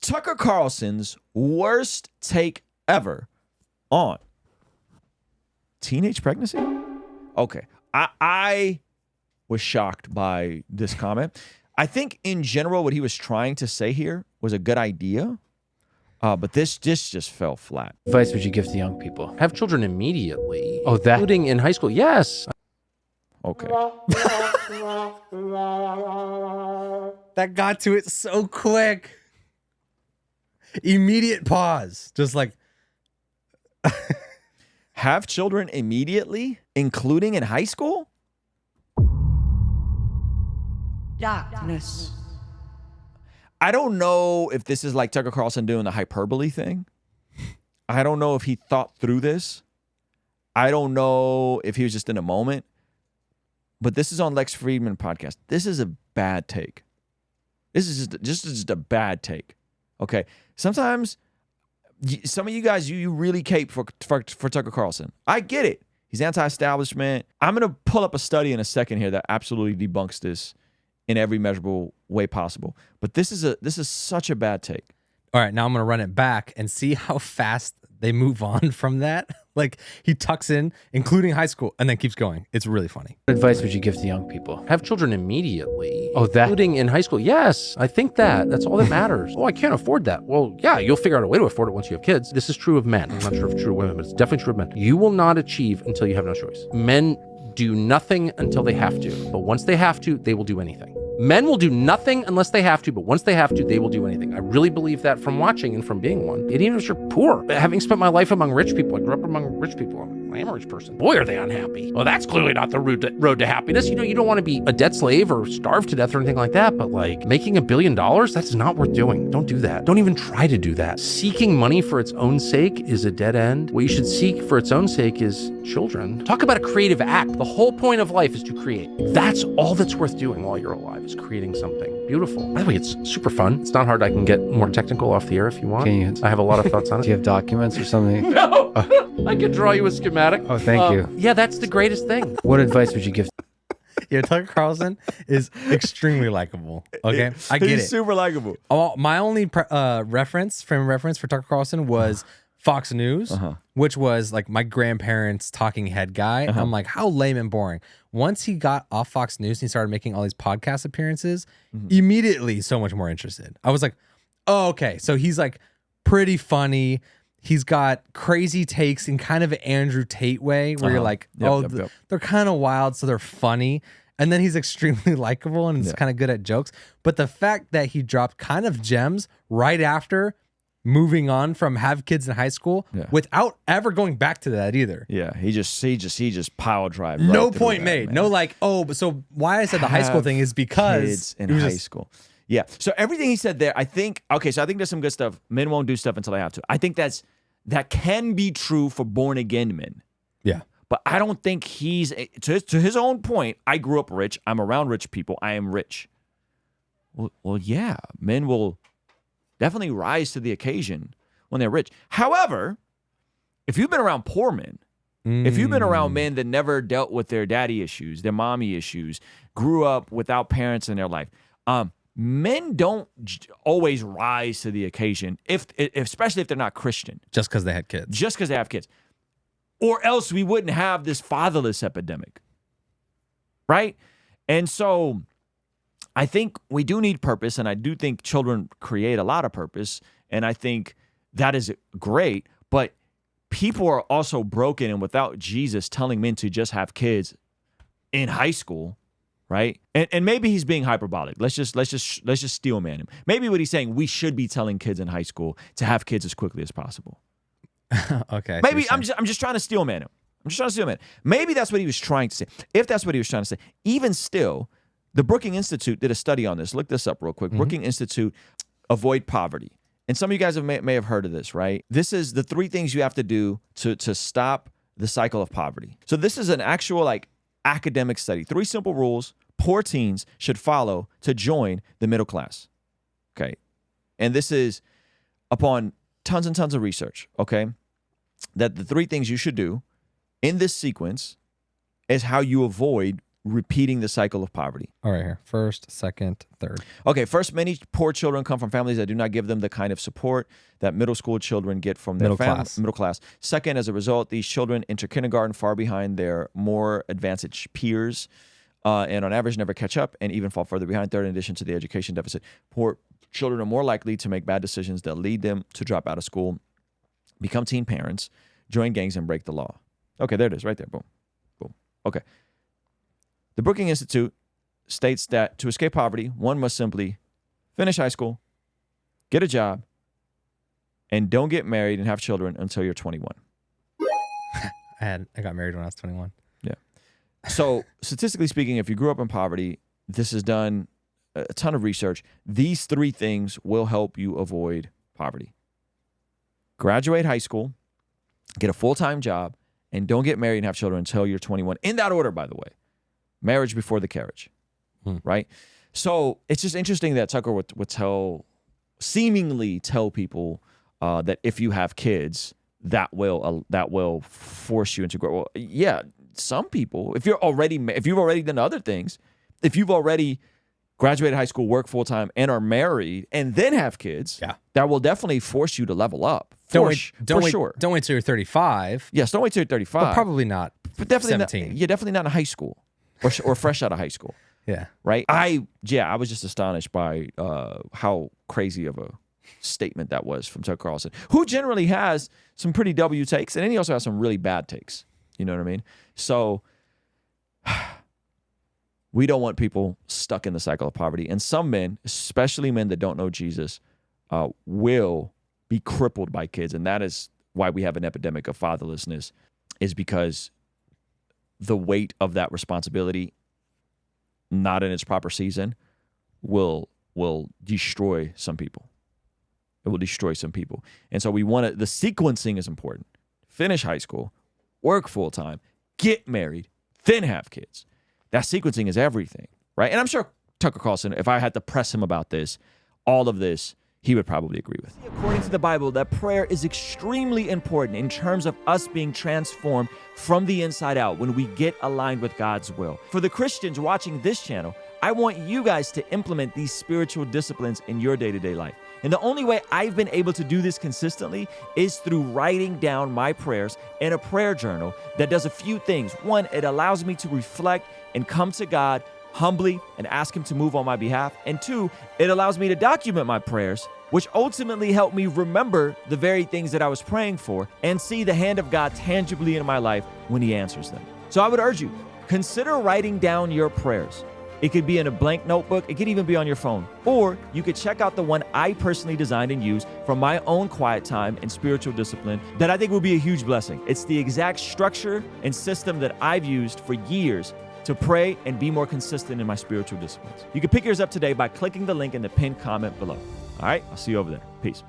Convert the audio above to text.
Tucker Carlson's worst take ever on teenage pregnancy? Okay. I was shocked by this comment. I think in general what he was trying to say here was a good idea, but this just fell flat. Advice would you give to young people? Have children immediately. Oh, that. Including in high school. Yes. Okay. That got to it so quick. Immediate pause. Just like. Have children immediately, including in high school? Darkness. I don't know if this is like Tucker Carlson doing the hyperbole thing. I don't know if he thought through this. I don't know if he was just in a moment. But this is on Lex Friedman podcast. This is a bad take. This is just a bad take. Okay. Sometimes some of you guys, you really cape for Tucker Carlson. I get it. He's anti-establishment. I'm going to pull up a study in a second here that absolutely debunks this in every measurable way possible. But this is such a bad take. All right, now I'm going to run it back and see how fast they move on from that. Like he tucks in, including high school, and then keeps going. It's really funny. What advice would you give to young people? Have children immediately. Oh, that. Including in high school. Yes. I think that's all that matters. Oh, I can't afford that. Well, yeah, you'll figure out a way to afford it once you have kids. This is true of men. I'm not sure if it's true of women, but it's definitely true of men. You will not achieve until you have no choice. Men do nothing until they have to. But once they have to, they will do anything. Men will do nothing unless they have to, but once they have to, they will do anything. I really believe that from watching and from being one. And even if you're poor, having spent my life among rich people, I grew up among rich people. I am a rich person. Boy, are they unhappy. Well, that's clearly not the road to happiness. You know, you don't want to be a debt slave or starve to death or anything like that, but like making $1 billion, that's not worth doing. Don't do that. Don't even try to do that. Seeking money for its own sake is a dead end. What you should seek for its own sake is children. Talk about a creative act. The whole point of life is to create. That's all that's worth doing while you're alive, is creating something beautiful. By the way, it's super fun. It's not hard. I can get more technical off the air if you want. Can you? I have a lot of thoughts on it. Do you have documents or something? No. I could draw you a schematic. Oh, thank you. Yeah, that's the greatest thing. What advice would you give? Yeah, Tucker Carlson is extremely likable. Okay, I get He's it. super likable. Oh, my only frame of reference for Tucker Carlson was Fox News, which was like my grandparents' talking head guy. And I'm like, how lame and boring. Once he got off Fox News and he started making all these podcast appearances, immediately so much more interested. I was like, oh, okay. So he's like pretty funny. He's got crazy takes in kind of an Andrew Tate way where you're like, they're kind of wild, so they're funny. And then he's extremely likable and he's kind of good at jokes. But the fact that he dropped kind of gems right after moving on from have kids in high school without ever going back to that either. Yeah, he just pile drive. No point made. Man. No like, oh, but so why I said the high school thing is because kids in high school. Yeah. So everything he said there, I think there's some good stuff. Men won't do stuff until they have to. I think that can be true for born again men. Yeah. But I don't think he's to his own point. I grew up rich. I'm around rich people. I am rich. Well, yeah, men will definitely rise to the occasion when they're rich. However, if you've been around poor men, if you've been around men that never dealt with their daddy issues, their mommy issues, grew up without parents in their life, men don't always rise to the occasion, especially if they're not Christian. Just because they had kids. Just because they have kids. Or else we wouldn't have this fatherless epidemic. Right? And so I think we do need purpose, and I do think children create a lot of purpose, and I think that is great, but people are also broken, and without Jesus telling men to just have kids in high school, right? And maybe he's being hyperbolic. Let's just steel man him. Maybe what he's saying, we should be telling kids in high school to have kids as quickly as possible. Okay. Maybe I'm just trying to steel man him. Maybe that's what he was trying to say. If that's what he was trying to say, even still, the Brookings Institute did a study on this. Look this up real quick. Brookings Institute, avoid poverty. And some of you guys may have heard of this, right? This is the 3 things you have to do to stop the cycle of poverty. So this is an actual like academic study. 3 simple rules poor teens should follow to join the middle class. Okay. And this is upon tons and tons of research, okay? That the 3 things you should do in this sequence is how you avoid repeating the cycle of poverty. All right, here. First, second, third. Okay, first, many poor children come from families that do not give them the kind of support that middle school children get from their middle class. Second, as a result, these children enter kindergarten far behind their more advantaged peers, and on average never catch up and even fall further behind. Third, in addition to the education deficit, poor children are more likely to make bad decisions that lead them to drop out of school, become teen parents, join gangs, and break the law. Okay, there it is, right there. Boom, boom. Okay. The Brookings Institute states that to escape poverty, one must simply finish high school, get a job, and don't get married and have children until you're 21. I got married when I was 21. Yeah. So statistically speaking, if you grew up in poverty, this has done a ton of research. These 3 things will help you avoid poverty. Graduate high school, get a full-time job, and don't get married and have children until you're 21. In that order, by the way. Marriage before the carriage, right? So it's just interesting that Tucker would seemingly tell people that if you have kids, that will force you into growth. Well, yeah, some people. If you've already done other things, if you've already graduated high school, work full time, and are married, and then have kids, that will definitely force you to level up. Don't wait till you're 35. Yes, don't wait till you're 35. But probably not. But definitely 17. Not. You're definitely not in high school. Or fresh out of high school. Yeah. Right? I was just astonished by how crazy of a statement that was from Tucker Carlson, who generally has some pretty W takes, and then he also has some really bad takes. You know what I mean? So we don't want people stuck in the cycle of poverty. And some men, especially men that don't know Jesus, will be crippled by kids. And that is why we have an epidemic of fatherlessness, is because the weight of that responsibility, not in its proper season, will destroy some people. It will destroy some people. And so the sequencing is important. Finish high school, work full time, get married, then have kids. That sequencing is everything, right? And I'm sure Tucker Carlson, if I had to press him about this, all of this, he would probably agree with. According to the Bible, that prayer is extremely important in terms of us being transformed from the inside out when we get aligned with God's will. For the Christians watching this channel, I want you guys to implement these spiritual disciplines in your day-to-day life. And the only way I've been able to do this consistently is through writing down my prayers in a prayer journal that does a few things. One, it allows me to reflect and come to God humbly and ask him to move on my behalf. And 2, it allows me to document my prayers, which ultimately help me remember the very things that I was praying for and see the hand of God tangibly in my life when he answers them. So I would urge you, consider writing down your prayers. It could be in a blank notebook. It could even be on your phone. Or you could check out the one I personally designed and used from my own quiet time and spiritual discipline that I think will be a huge blessing. It's the exact structure and system that I've used for years to pray and be more consistent in my spiritual disciplines. You can pick yours up today by clicking the link in the pinned comment below. All right, I'll see you over there. Peace.